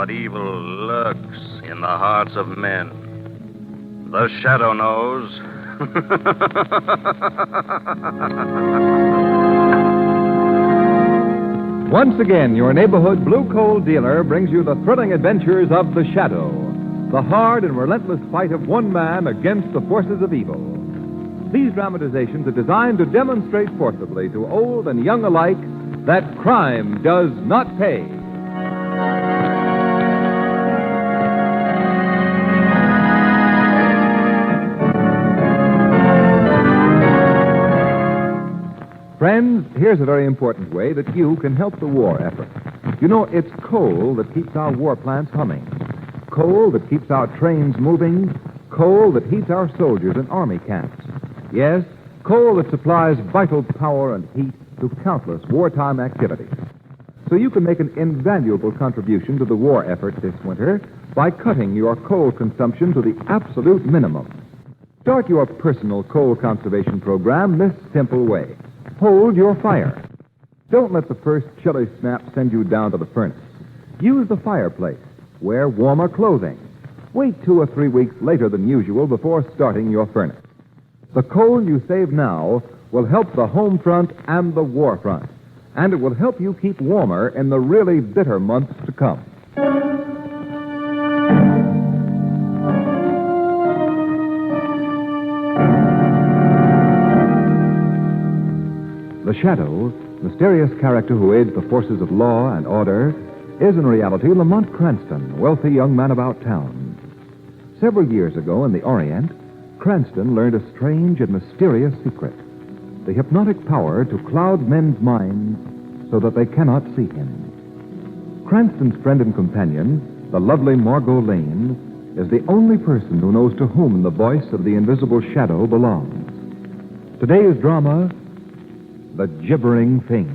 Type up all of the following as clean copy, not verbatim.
but evil lurks in the hearts of men. The shadow knows. Once again, your neighborhood blue coal dealer brings you the thrilling adventures of the Shadow, the hard and relentless fight of one man against the forces of evil. These dramatizations are designed to demonstrate forcibly to old and young alike that crime does not pay. Friends, here's a very important way that you can help the war effort. You know, it's coal that keeps our war plants humming, coal that keeps our trains moving, coal that heats our soldiers in army camps. Yes, coal that supplies vital power and heat to countless wartime activities. So you can make an invaluable contribution to the war effort this winter by cutting your coal consumption to the absolute minimum. Start your personal coal conservation program this simple way. Hold your fire. Don't let the first chilly snap send you down to the furnace. Use the fireplace. Wear warmer clothing. Wait 2 or 3 weeks later than usual before starting your furnace. The coal you save now will help the home front and the war front, and it will help you keep warmer in the really bitter months to come. The Shadow, mysterious character who aids the forces of law and order, is in reality Lamont Cranston, wealthy young man about town. Several years ago in the Orient, Cranston learned a strange and mysterious secret, the hypnotic power to cloud men's minds so that they cannot see him. Cranston's friend and companion, the lovely Margot Lane, is the only person who knows to whom the voice of the invisible Shadow belongs. Today's drama, The Gibbering Things.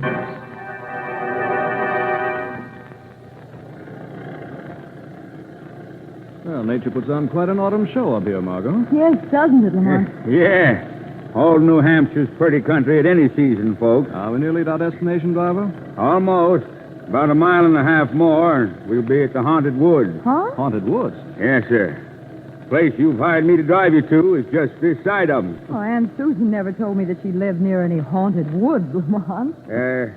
Well, nature puts on quite an autumn show up here, Margot. Yes, doesn't it, Lamont? Yeah. All New Hampshire's pretty country at any season, folks. Are we nearly at our destination, driver? Almost. About 1.5 miles more, and we'll be at the Haunted Woods. Huh? Haunted woods. Yes, sir. Place you've hired me to drive you to is just this side of them. Oh, Aunt Susan never told me that she lived near any haunted woods, Lamont.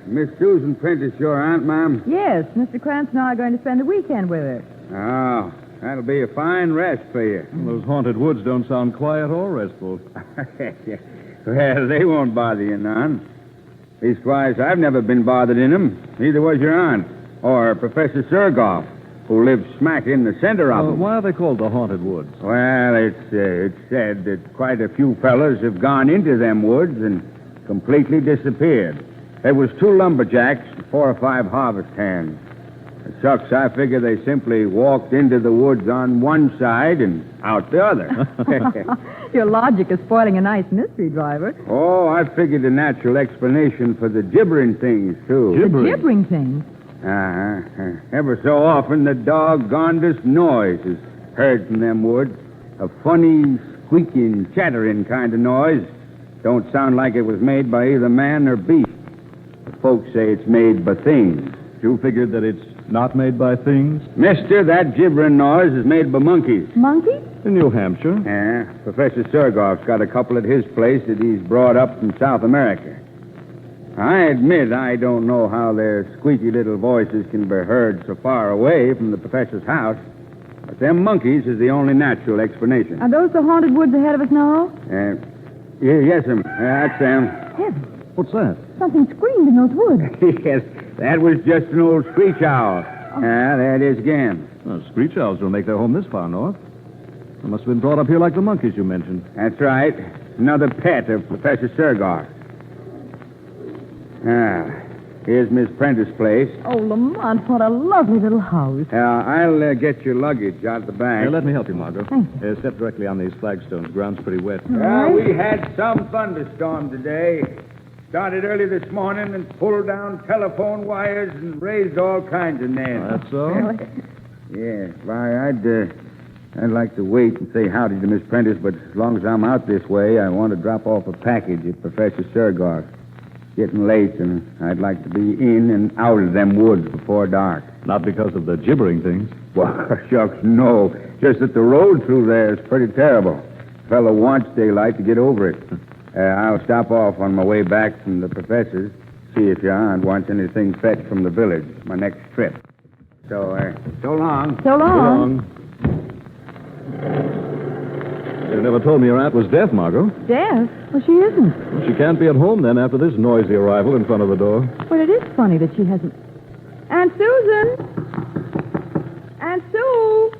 Miss Susan Prentice, your aunt, ma'am? Yes, Mr. Cranston and I are going to spend the weekend with her. Oh, that'll be a fine rest for you. Well, those haunted woods don't sound quiet or restful. Well, they won't bother you none. Leastwise, I've never been bothered in them. Neither was your aunt. Or Professor Surgoff, who lives smack in the center of them. Why are they called the haunted woods? Well, it's said that quite a few fellas have gone into them woods and completely disappeared. There was 2 lumberjacks and 4 or 5 harvest hands. Shucks, I figure they simply walked into the woods on one side and out the other. Your logic is spoiling a nice mystery, driver. Oh, I figured a natural explanation for the gibbering things, too. The gibbering things? Ever so often, the doggonedest noise is heard from them woods. A funny, squeaking, chattering kind of noise. Don't sound like it was made by either man or beast. The folks say it's made by things. You figured that it's not made by things? Mister, that gibbering noise is made by monkeys. Monkeys? In New Hampshire. Yeah, Professor Surgoff's got a couple at his place that he's brought up from South America. I admit I don't know how their squeaky little voices can be heard so far away from the professor's house, but them monkeys is the only natural explanation. Are those the haunted woods ahead of us now? Yes, ma'am. That's them. Heavens, What's that? something screamed in those woods. Yes, that was just an old screech owl. There it is again. Well, screech owls don't make their home this far north. They must have been brought up here like the monkeys you mentioned. That's right. Another pet of Professor Surgoff. Here's Miss Prentice's place. Oh, Lamont, what a lovely little house. I'll get your luggage out the back. Let me help you, Margot. Thank you. Step directly on these flagstones. Ground's pretty wet. We had some thunderstorm today. Started early this morning and pulled down telephone wires and raised all kinds of nests. That's so? Yes. Why, I'd like to wait and say howdy to Miss Prentice, but as long as I'm out this way, I want to drop off a package at Professor Surgoff. Getting late, and I'd like to be in and out of them woods before dark. Not because of the gibbering things. Well, shucks, no. Just that the road through there is pretty terrible. Fellow wants daylight to get over it. I'll stop off on my way back from the professor's, see if your aunt wants anything fetched from the village. My next trip. So long. So long. You never told me your aunt was deaf, Margot. Deaf? Well, she isn't. Well, she can't be at home then after this noisy arrival in front of the door. Well, it is funny that she hasn't... Aunt Susan! Aunt Sue!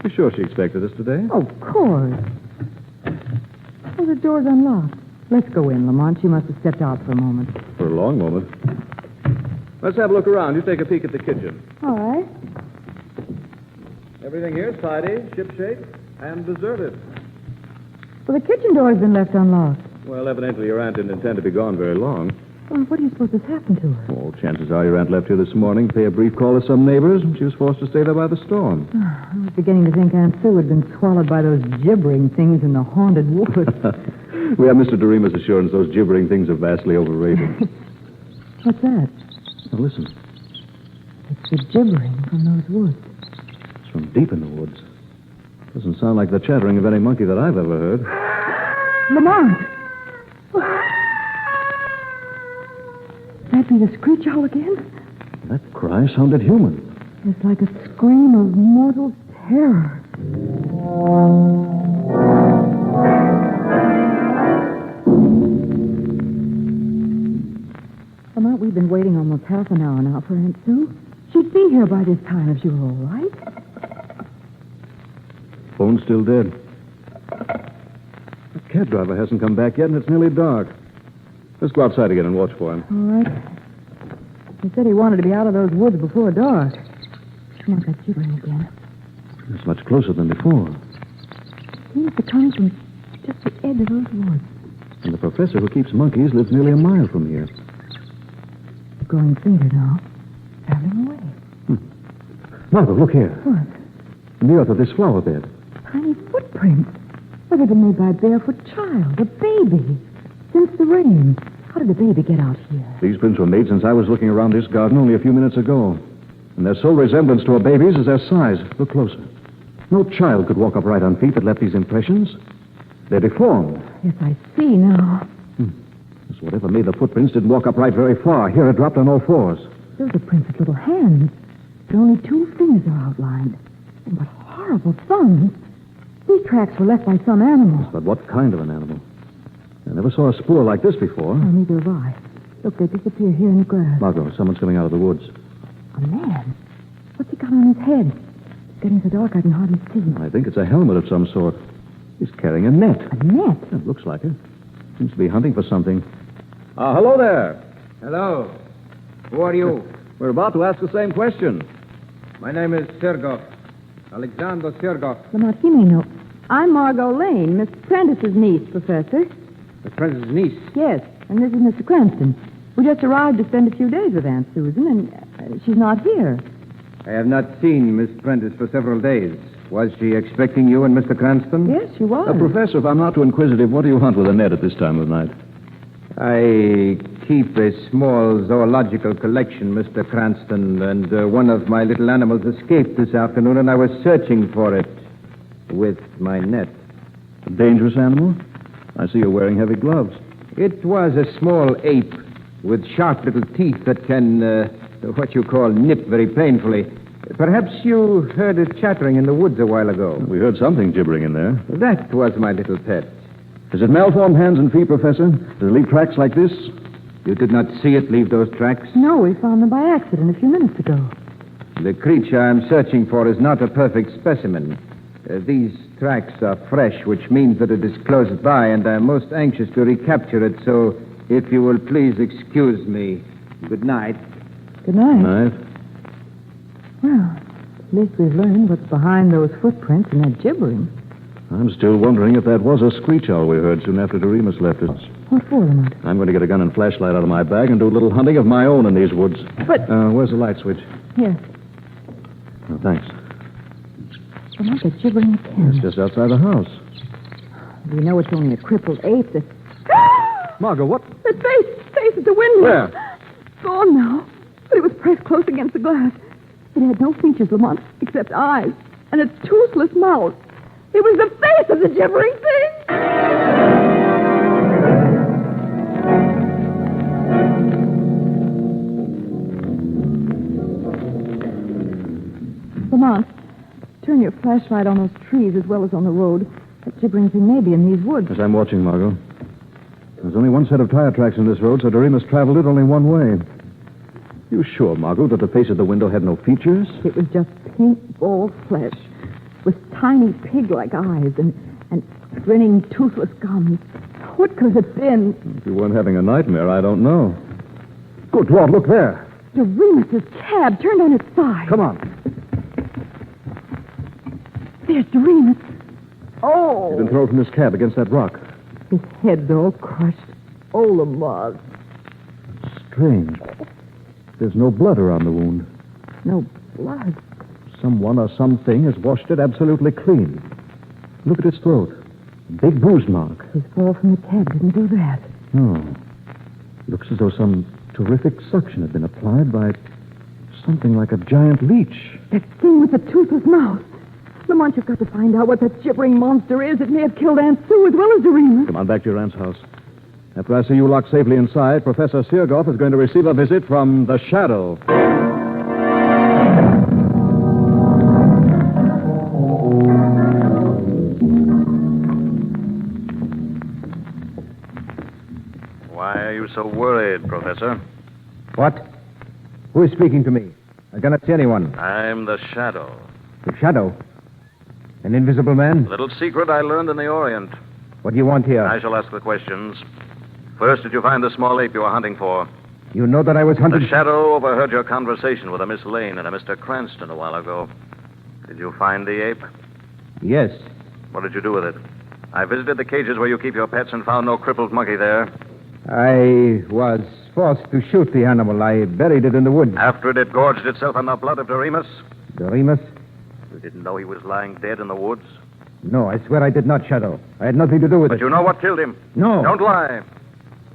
You sure she expected us today? Oh, of course. Oh, the door's unlocked. Let's go in, Lamont. She must have stepped out for a moment. For a long moment. Let's have a look around. You take a peek at the kitchen. All right. Everything here's tidy, shipshape, and deserted. Well, the kitchen door's been left unlocked. Well, evidently your aunt didn't intend to be gone very long. Well, what do you suppose has happened to her? Oh, chances are your aunt left here this morning, pay a brief call to some neighbors, and she was forced to stay there by the storm. I was beginning to think Aunt Sue had been swallowed by those gibbering things in the haunted woods. We have Mr. Doremus' assurance those gibbering things are vastly overrated. What's that? Now, listen. It's the gibbering from those woods. It's from deep in the woods. Doesn't sound like the chattering of any monkey that I've ever heard. Lamont! That be the screech owl again? That cry sounded human. It's like a scream of mortal terror. Lamont, we've been waiting almost half an hour now for Aunt Sue. She'd be here by this time if she were all right. Phone's still dead. The cab driver hasn't come back yet, and it's nearly dark. Let's go outside again and watch for him. All right. He said he wanted to be out of those woods before dark. Come on, that gibbering again. It's much closer than before. Seems to come from just the edge of those woods. And the professor who keeps monkeys lives nearly a mile from here. Growing fainter now. Traveling away. Margot, look here. What? In the earth of this flower bed. Tiny footprints. Well, they've been made by a barefoot child, a baby. Since the rain. How did the baby get out here? These prints were made since I was looking around this garden only a few minutes ago. And their sole resemblance to a baby's is their size. Look closer. No child could walk upright on feet that left these impressions. They're deformed. Yes, I see now. So whatever made the footprints didn't walk upright very far. Here it dropped on all fours. Those are prints of little hands. But only 2 fingers are outlined. And what horrible thumbs. These tracks were left by some animal. But what kind of an animal? I never saw a spoor like this before. Oh, neither have I. Look, they disappear here in the grass. Margot, someone's coming out of the woods. A man? What's he got on his head? It's getting so dark I can hardly see. I think it's a helmet of some sort. He's carrying a net. A net? It looks like it. Seems to be hunting for something. Hello there. Hello. Who are you? We're about to ask the same question. My name is Sergov. Alexander Sergov. Lamont, he may know. I'm Margot Lane, Miss Prentice's niece, Professor. Miss Prentice's niece. Yes, and this is Mr. Cranston. We just arrived to spend a few days with Aunt Susan, and she's not here. I have not seen Miss Prentice for several days. Was she expecting you and Mr. Cranston? Yes, she was. Professor, if I'm not too inquisitive, what do you hunt with a net at this time of night? I keep a small zoological collection, Mr. Cranston, and one of my little animals escaped this afternoon, and I was searching for it with my net. A dangerous animal? I see you're wearing heavy gloves. It was a small ape with sharp little teeth that can, what you call, nip very painfully. Perhaps you heard it chattering in the woods a while ago. We heard something gibbering in there. That was my little pet. Is it malformed hands and feet, Professor? Does it leave tracks like this? You did not see it leave those tracks? No, we found them by accident a few minutes ago. The creature I'm searching for is not a perfect specimen. These tracks are fresh, which means that it is close by, and I'm most anxious to recapture it, so if you will please excuse me. Good night. Good night. Night. Well, at least we've learned what's behind those footprints and that gibbering. I'm still wondering if that was a screech owl we heard soon after Doremus left us. What for, Lamont? I'm going to get a gun and flashlight out of my bag and do a little hunting of my own in these woods. But... where's the light switch? Here. Oh, thanks. Lamont, they're gibbering again. It's just outside the house. We know it's only a crippled ape that... Margot, what? That face at the window. Where? Gone now. But it was pressed close against the glass. It had no features, Lamont, except eyes, and a toothless mouth. It was the face of the gibbering thing! Lamont, turn your flashlight on those trees as well as on the road. That gibbering thing may be in these woods. As I'm watching, Margot. There's only one set of tire tracks in this road, so Doremus traveled it only one way. You sure, Margot, that the face of the window had no features? It was just pink ball flesh with tiny pig-like eyes and grinning toothless gums. What could it have been? If you weren't having a nightmare, I don't know. Good Lord, look there. Doremus' cab turned on its side. Come on. There's Doremus. Oh! He's been thrown from his cab against that rock. His head's all crushed. Oh, Lamont. Strange. There's no blood around the wound. No blood. Someone or something has washed it absolutely clean. Look at its throat. A big bruise mark. His fall from the cab didn't do that. No. Looks as though some terrific suction had been applied by something like a giant leech. That thing with the toothless mouth. Lamont, you've got to find out what that gibbering monster is. It may have killed Aunt Sue as well as Doremus. Come on back to your aunt's house. After I see you locked safely inside, Professor Seargoff is going to receive a visit from the Shadow. Why are you so worried, Professor? What? Who is speaking to me? I cannot see anyone. I'm the Shadow. The Shadow? An invisible man? Little secret I learned in the Orient. What do you want here? I shall ask the questions. First, did you find the small ape you were hunting for? You know that I was hunting... The Shadow overheard your conversation with a Miss Lane and a Mr. Cranston a while ago. Did you find the ape? Yes. What did you do with it? I visited the cages where you keep your pets and found no crippled monkey there. I was forced to shoot the animal. I buried it in the woods. After it had gorged itself on the blood of Doremus? Doremus? You didn't know he was lying dead in the woods? No, I swear I did not, Shadow. I had nothing to do with But it. you know what killed him? No. Don't lie.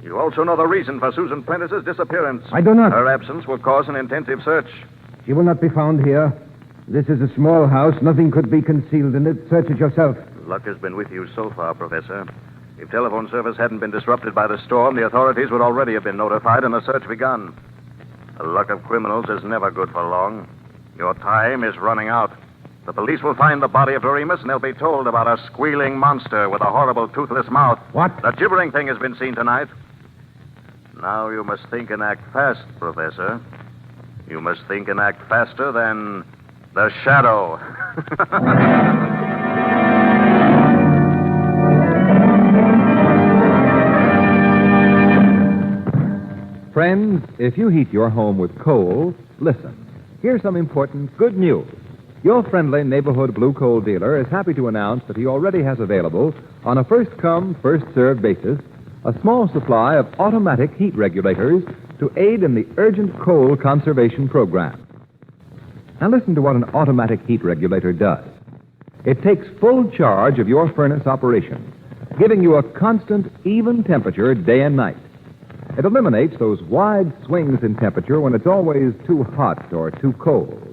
You also know the reason for Susan Prentice's disappearance. I do not. Her absence will cause an intensive search. She will not be found here. This is a small house. Nothing could be concealed in it. Search it yourself. Luck has been with you so far, Professor. If telephone service hadn't been disrupted by the storm, the authorities would already have been notified and the search begun. The luck of criminals is never good for long. Your time is running out. The police will find the body of Doremus, and they'll be told about a squealing monster with a horrible toothless mouth. What? The gibbering thing has been seen tonight. Now you must think and act fast, Professor. You must think and act faster than the Shadow. Friends, if you heat your home with coal, listen. Here's some important good news. Your friendly neighborhood blue coal dealer is happy to announce that he already has available, on a first-come, first-served basis, a small supply of automatic heat regulators to aid in the urgent coal conservation program. Now listen to what an automatic heat regulator does. It takes full charge of your furnace operation, giving you a constant, even temperature day and night. It eliminates those wide swings in temperature when it's always too hot or too cold.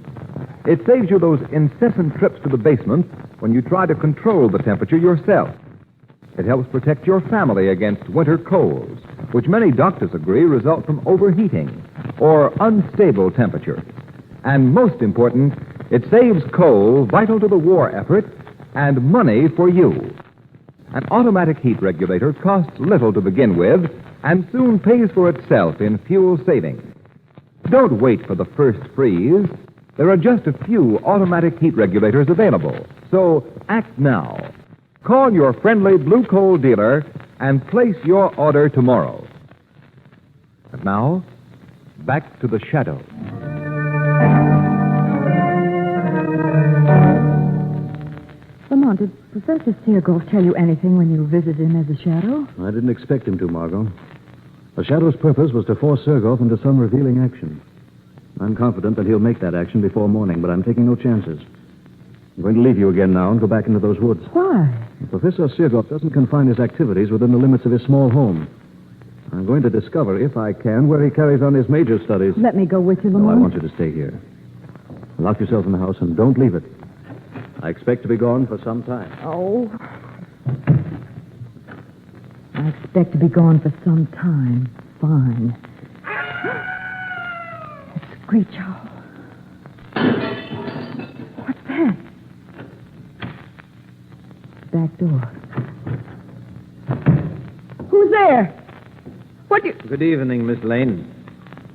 It saves you those incessant trips to the basement when you try to control the temperature yourself. It helps protect your family against winter colds, which many doctors agree result from overheating or unstable temperatures. And most important, it saves coal vital to the war effort and money for you. An automatic heat regulator costs little to begin with and soon pays for itself in fuel savings. Don't wait for the first freeze. There are just a few automatic heat regulators available, so act now. Call your friendly blue coal dealer and place your order tomorrow. And now, back to the Shadow. Lamont, did Professor Seargoff tell you anything when you visited him as a Shadow? I didn't expect him to, Margot. The Shadow's purpose was to force Seargoff into some revealing action. I'm confident that he'll make that action before morning, but I'm taking no chances. I'm going to leave you again now and go back into those woods. Why? Professor Seargoff doesn't confine his activities within the limits of his small home. I'm going to discover, if I can, where he carries on his major studies. Let me go with you, No, Lamont. I want you to stay here. Lock yourself in the house and don't leave it. I expect to be gone for some time. Oh. I expect to be gone for some time. Fine. It's a screech owl. What's that? Back door. Who's there? What do you... Good evening, Miss Lane.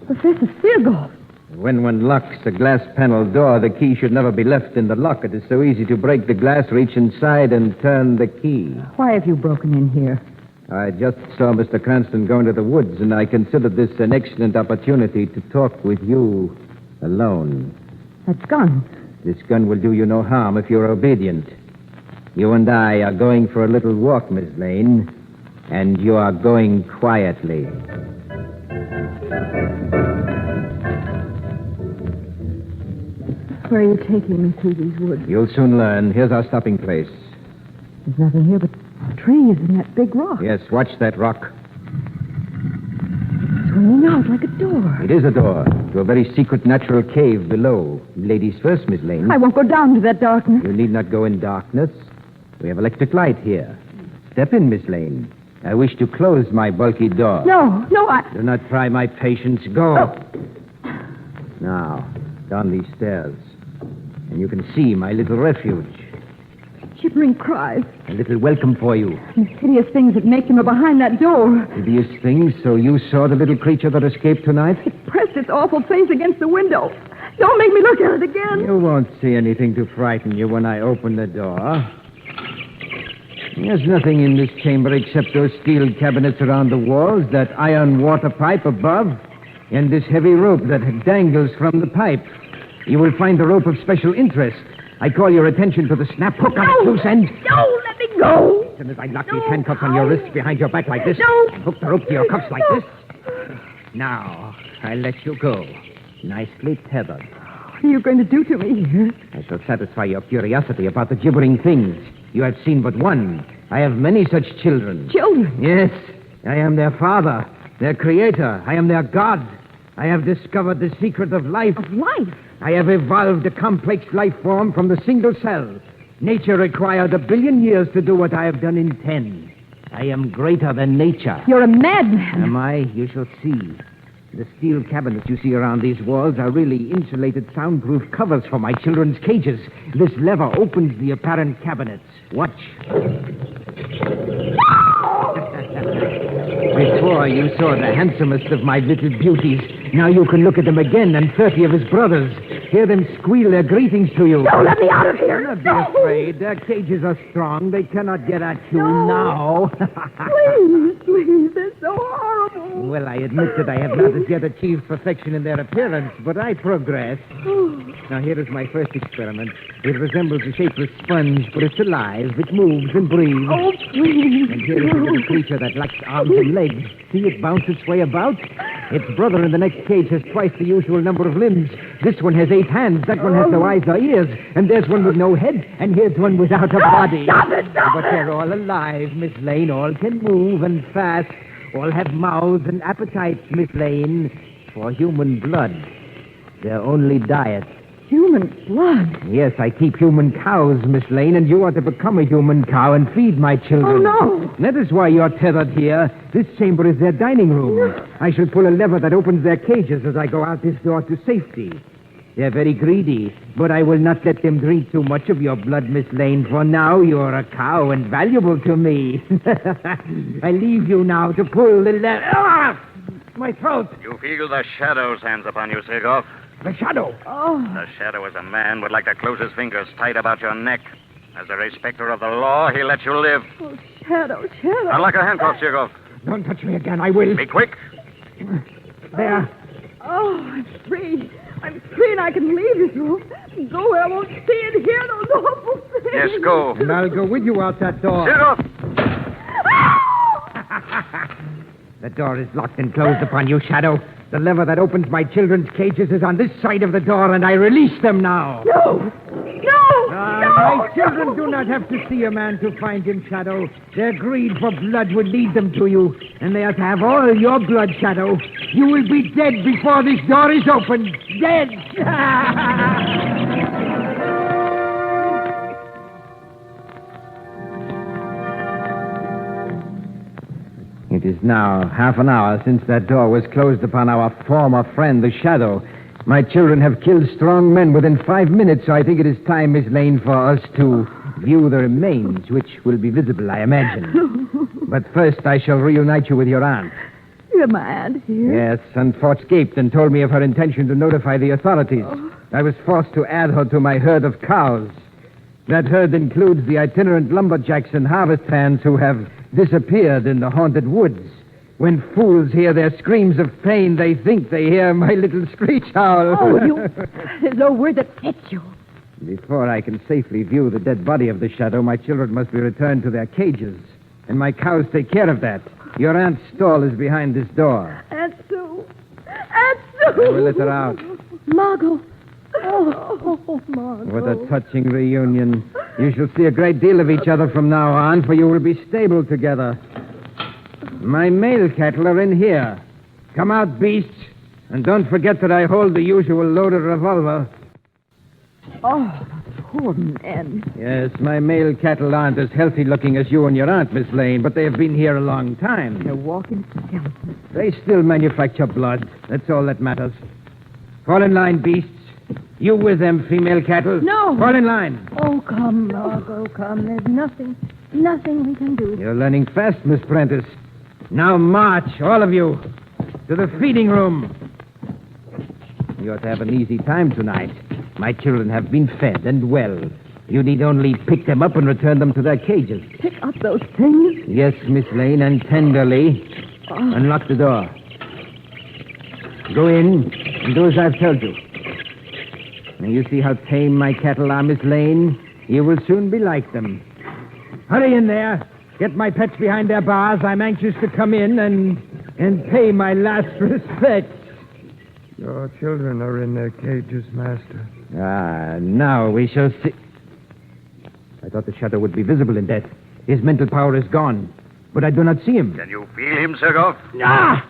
Professor Seargold. When one locks a glass panel door, the key should never be left in the lock. It is so easy to break the glass, reach inside, and turn the key. Why have you broken in here? I just saw Mr. Cranston go into the woods, and I considered this an excellent opportunity to talk with you alone. That gun. This gun will do you no harm if you're obedient. You and I are going for a little walk, Miss Lane, and you are going quietly. Where are you taking me through these woods? You'll soon learn. Here's our stopping place. There's nothing here but trees and that big rock. Yes, watch that rock. Swinging out like a door. It is a door to a very secret natural cave below. Ladies first, Miss Lane. I won't go down to that darkness. You need not go in darkness. We have electric light here. Step in, Miss Lane. I wish to close my bulky door. No, Do not try my patience. Go. Oh. Now, down these stairs. And you can see my little refuge. Gibbering cries. A little welcome for you. And hideous things that make him behind that door. Hideous things, so you saw the little creature that escaped tonight? It pressed its awful face against the window. Don't make me look at it again. You won't see anything to frighten you when I open the door. There's nothing in this chamber except those steel cabinets around the walls, that iron water pipe above, and this heavy rope that dangles from the pipe. You will find the rope of special interest. I call your attention to the snap hook on its loose end. No, let me go. As soon as I lock these handcuffs on your wrists behind your back like this, hook the rope to your cuffs like this. Now, I let you go. Nicely tethered. What are you going to do to me here? I shall satisfy your curiosity about the gibbering things. You have seen but one. I have many such children. Children? Yes. I am their father, their creator. I am their God. I have discovered the secret of life. Of life? I have evolved a complex life form from the single cell. Nature required 1 billion years to do what I have done in 10. I am greater than nature. You're a madman. Am I? You shall see. The steel cabinets you see around these walls are really insulated, soundproof covers for my children's cages. This lever opens the apparent cabinets. Watch. Before you saw the handsomest of my little beauties. Now you can look at them again and 30 of his brothers. Hear them squeal their greetings to you. No, let me out of here. Do not be afraid. Their cages are strong. They cannot get at you now. Please, they're so horrible. Well, I admit that I have not as yet achieved perfection in their appearance, but I progress. Now, here is my first experiment. It resembles a shapeless sponge, but it's alive. It moves and breathes. Oh, please. And here is a little creature that lacks arms and legs. See it bounce its way about? Its brother in the next cage has twice the usual number of limbs. This one has 8 hands. That one has no eyes or ears. And there's one with no head. And here's one without a body. Stop it! But they're all alive, Miss Lane. All can move and fast. All have mouths and appetites, Miss Lane. For human blood. Their only diet. Human blood? Yes, I keep human cows, Miss Lane, and you are to become a human cow and feed my children. Oh, no. That is why you're tethered here. This chamber is their dining room. I shall pull a lever that opens their cages as I go out this door to safety. They're very greedy, but I will not let them drink too much of your blood, Miss Lane, for now you're a cow and valuable to me. I leave you now to pull the lever. Ah! My throat! You feel the shadow's hands upon you, Segoff. The shadow. Oh. The shadow is a man would like to close his fingers tight about your neck. As a respecter of the law, he'll let you live. Oh, Shadow. Unlock your handcuffs, Segoff. Don't touch me again, I will. Be quick. There. Oh, I'm free. I'm free and I can leave this room. Go where I won't see and hear those awful things. Yes, go. And I'll go with you out that door. Segoff! The door is locked and closed upon you, Shadow. The lever that opens my children's cages is on this side of the door, and I release them now. No! My children do not have to see a man to find him, Shadow. Their greed for blood would lead them to you, and they are to have all your blood, Shadow. You will be dead before this door is opened. Dead! It is now half an hour since that door was closed upon our former friend, the Shadow. My children have killed strong men within 5 minutes, so I think it is time, Miss Lane, for us to view the remains, which will be visible, I imagine. But first, I shall reunite you with your aunt. You have my aunt here? Yes, unfortunately escaped and told me of her intention to notify the authorities. I was forced to add her to my herd of cows. That herd includes the itinerant lumberjacks and harvest hands who have disappeared in the haunted woods. When fools hear their screams of pain, they think they hear my little screech owl. Oh, there's no word that fits you. Before I can safely view the dead body of the Shadow, my children must be returned to their cages. And my cows take care of that. Your aunt's stall is behind this door. Aunt Sue. Aunt Sue. I will let her out. Margot. Oh, Margot. What a touching reunion. You shall see a great deal of each other from now on, for you will be stable together. My male cattle are in here. Come out, beasts, and don't forget that I hold the usual loaded revolver. Oh, poor men. Yes, my male cattle aren't as healthy-looking as you and your aunt, Miss Lane, but they have been here a long time. They're walking skeletons. They still manufacture blood. That's all that matters. Fall in line, beasts. You with them, female cattle. No. Fall in line. Oh, come, Margot, come. There's nothing we can do. You're learning fast, Miss Prentice. Now march, all of you, to the feeding room. You ought to have an easy time tonight. My children have been fed and well. You need only pick them up and return them to their cages. Pick up those things? Yes, Miss Lane, and tenderly. Unlock the door. Go in and do as I've told you. Now, you see how tame my cattle are, Miss Lane? You will soon be like them. Hurry in there. Get my pets behind their bars. I'm anxious to come in and pay my last respects. Your children are in their cages, Master. Ah, now we shall see. I thought the Shadow would be visible in death. His mental power is gone, but I do not see him. Can you feel him, Sergoff? Ah!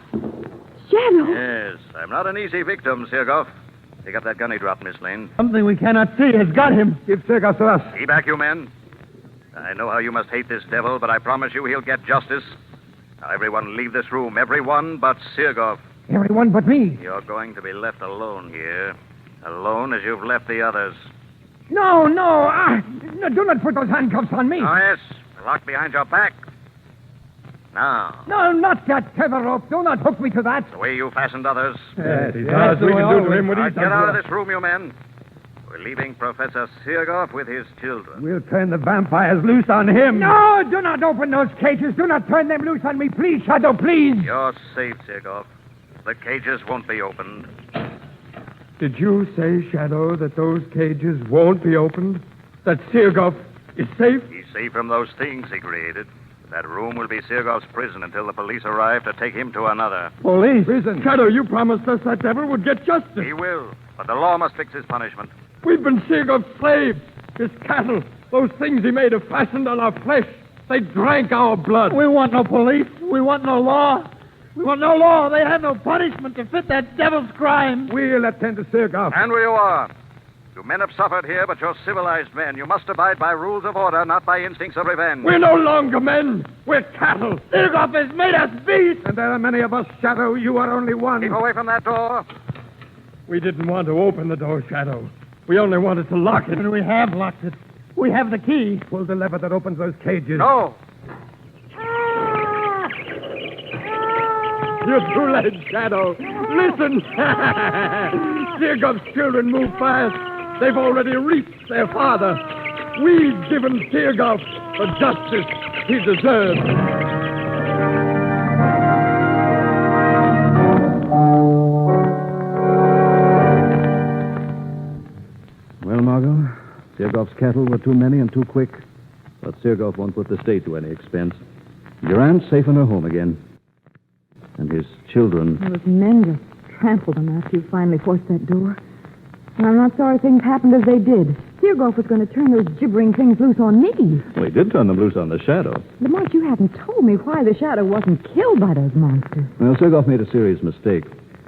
Shadow! Yes, I'm not an easy victim, Sergoff. Pick up that gun he dropped, Miss Lane. Something we cannot see has got him. Give Sergoff to us. Be back, you men. I know how you must hate this devil, but I promise you he'll get justice. Now, everyone leave this room. Everyone but Sergoff. Everyone but me. You're going to be left alone here. Alone as you've left the others. No. No, do not put those handcuffs on me. Oh, yes. Locked behind your back. Now, No, not that tether rope. Do not hook me to that. the way you fastened others. Yes, he does. We can do to him what Now, he's get done out to of us. this room, you men. We're leaving Professor Sergoff with his children. We'll turn the vampires loose on him. No, do not open those cages. Do not turn them loose on me. Please, Shadow, please. You're safe, Sergoff. The cages won't be opened. Did you say, Shadow, that those cages won't be opened? That Sergoff is safe? He's safe from those things he created. That room will be Sergoff's prison until the police arrive to take him to another. Police. Prison. Shadow, you promised us that devil would get justice. He will, but the law must fix his punishment. We've been Sergoff's slaves. His cattle, those things he made have fastened on our flesh. They drank our blood. We want no police. We want no law. We want no law. They have no punishment to fit that devil's crime. We'll attend to Sergoff. And where you are. You men have suffered here, but you're civilized men. You must abide by rules of order, not by instincts of revenge. We're no longer men. We're cattle. Sergoff has made us beasts. And there are many of us, Shadow. You are only one. Keep away from that door. We didn't want to open the door, Shadow. We only wanted to lock it. And we have locked it. We have the key. Pull the lever that opens those cages. No. You're too late, Shadow. Listen. Sergoff's children move fast. They've already reached their father. We've given Sergoff the justice he deserves. Well, Margot, Sergoff's cattle were too many and too quick. But Sergoff won't put the state to any expense. Your aunt's safe in her home again. And his children... Those men just trampled them after you finally forced that door. And I'm not sorry things happened as they did. Sergoff was going to turn those gibbering things loose on me. Well, he did turn them loose on the Shadow. Lamont, you haven't told me why the Shadow wasn't killed by those monsters. Well, Sergoff made a serious mistake.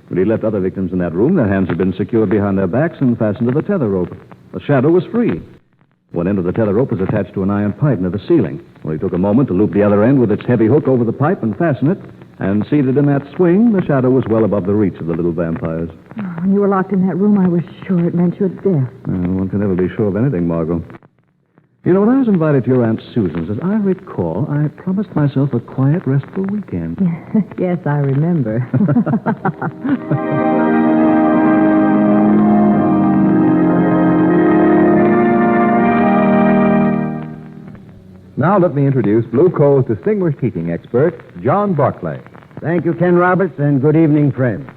When he left other victims in that room, their hands had been secured behind their backs and fastened to the tether rope. The Shadow was free. One end of the tether rope was attached to an iron pipe near the ceiling. Well, he took a moment to loop the other end with its heavy hook over the pipe and fasten it, and seated in that swing, the shadow was well above the reach of the little vampires. When you were locked in that room, I was sure it meant your death. One can never be sure of anything, Margot. You know, when I was invited to your Aunt Susan's, as I recall, I promised myself a quiet, restful weekend. Yes, I remember. Now let me introduce Blue Coal's distinguished heating expert, John Barclay. Thank you, Ken Roberts, and good evening, friends.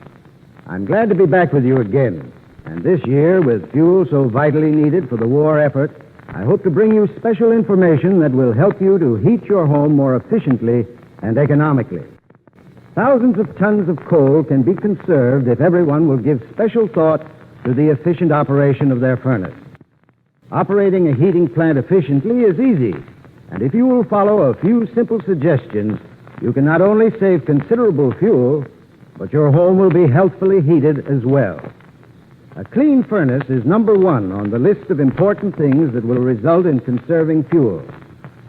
I'm glad to be back with you again. And this year, with fuel so vitally needed for the war effort, I hope to bring you special information that will help you to heat your home more efficiently and economically. Thousands of tons of coal can be conserved if everyone will give special thought to the efficient operation of their furnace. Operating a heating plant efficiently is easy. And if you will follow a few simple suggestions, you can not only save considerable fuel, but your home will be healthfully heated as well. A clean furnace is number one on the list of important things that will result in conserving fuel.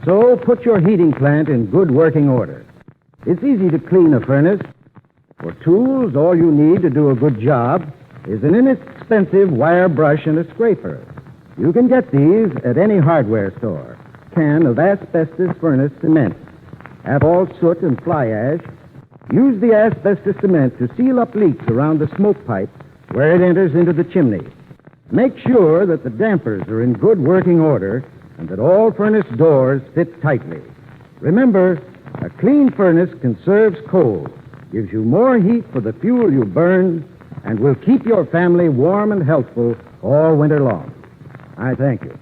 So put your heating plant in good working order. It's easy to clean a furnace. For tools, all you need to do a good job is an inexpensive wire brush and a scraper. You can get these at any hardware store. Can of asbestos furnace cement. Have all soot and fly ash. Use the asbestos cement to seal up leaks around the smoke pipe where it enters into the chimney. Make sure that the dampers are in good working order and that all furnace doors fit tightly. Remember, a clean furnace conserves coal, gives you more heat for the fuel you burn, and will keep your family warm and healthful all winter long. I thank you.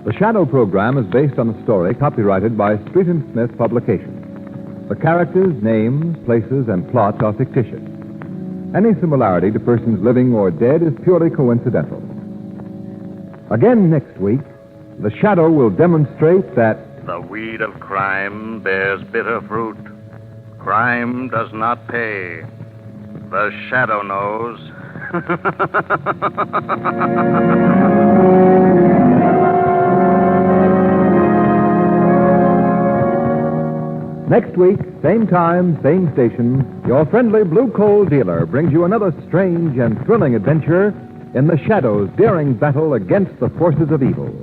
The Shadow program is based on a story copyrighted by Street and Smith Publications. The characters, names, places, and plot are fictitious. Any similarity to persons living or dead is purely coincidental. Again next week, The Shadow will demonstrate that the weed of crime bears bitter fruit. Crime does not pay. The Shadow knows. next week, same time, same station, your friendly Blue Coal dealer brings you another strange and thrilling adventure in the Shadow's daring battle against the forces of evil.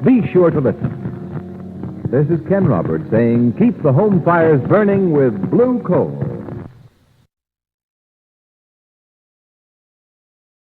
Be sure to listen. This is Ken Roberts saying, keep the home fires burning with Blue Coal.